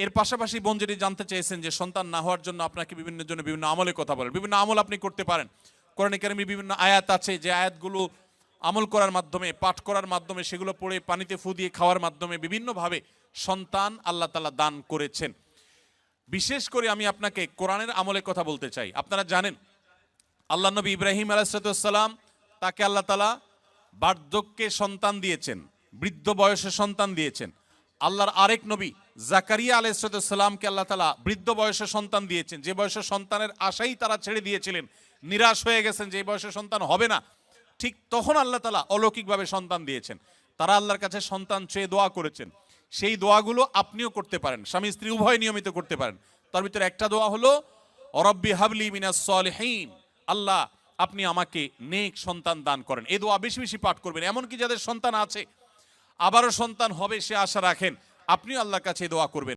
এর পাশাপাশি বোন যেটি জানতে চেয়েছেন যে সন্তান না হওয়ার জন্য আপনাকে বিভিন্ন আমলের কথা বলেন, বিভিন্ন আমল আপনি করতে পারেন। কোরআনে কারিমে বিভিন্ন আয়াত আছে যে আয়াতগুলো আমল করার মাধ্যমে, পাঠ করার মাধ্যমে, সেগুলো পড়ে পানিতে ফু দিয়ে খাওয়ার মাধ্যমে বিভিন্নভাবে সন্তান আল্লাহ তাআলা দান করেছেন। বিশেষ করে আমি আপনাকে কোরআনের আমলের কথা বলতে চাই। আপনারা জানেন আল্লাহ নবী ইব্রাহিম আলাইহিসসালাম, তাকে আল্লাহ তাআলা বার্ধক্যে সন্তান দিয়েছেন, বৃদ্ধ বয়সে সন্তান দিয়েছেন। আল্লাহর আরেক নবী জাকারিয়া আলাইহিসসালামকে আল্লাহ তাআলা বৃদ্ধ বয়সে সন্তান দিয়েছেন, যে বয়সে সন্তানের আশাই তারা ছেড়ে দিয়েছিলেন, নিরাশ হয়ে গেছেন যে এই বয়সে সন্তান হবে না। ঠিক তখন আল্লাহ তাআলা অলৌকিকভাবে সন্তান দিয়েছেন। তারা আল্লাহর কাছে সন্তান চেয়ে দোয়া করেছেন। সেই দোয়াগুলো আপনিও করতে পারেন, স্বামী স্ত্রী উভয় নিয়মিত করতে পারেন। তার ভিতরে একটা দোয়া হলো রব্বি হাবলি মিনাস সলিহিন, আল্লাহ আপনি আমাকে নেক সন্তান দান করেন। এই দোয়া বেশি বেশি পাঠ করবেন। এমনকি যাদের সন্তান আছে, আবারও সন্তান হবে সে আশা রাখেন, আপনিও আল্লাহর কাছে দোয়া করবেন।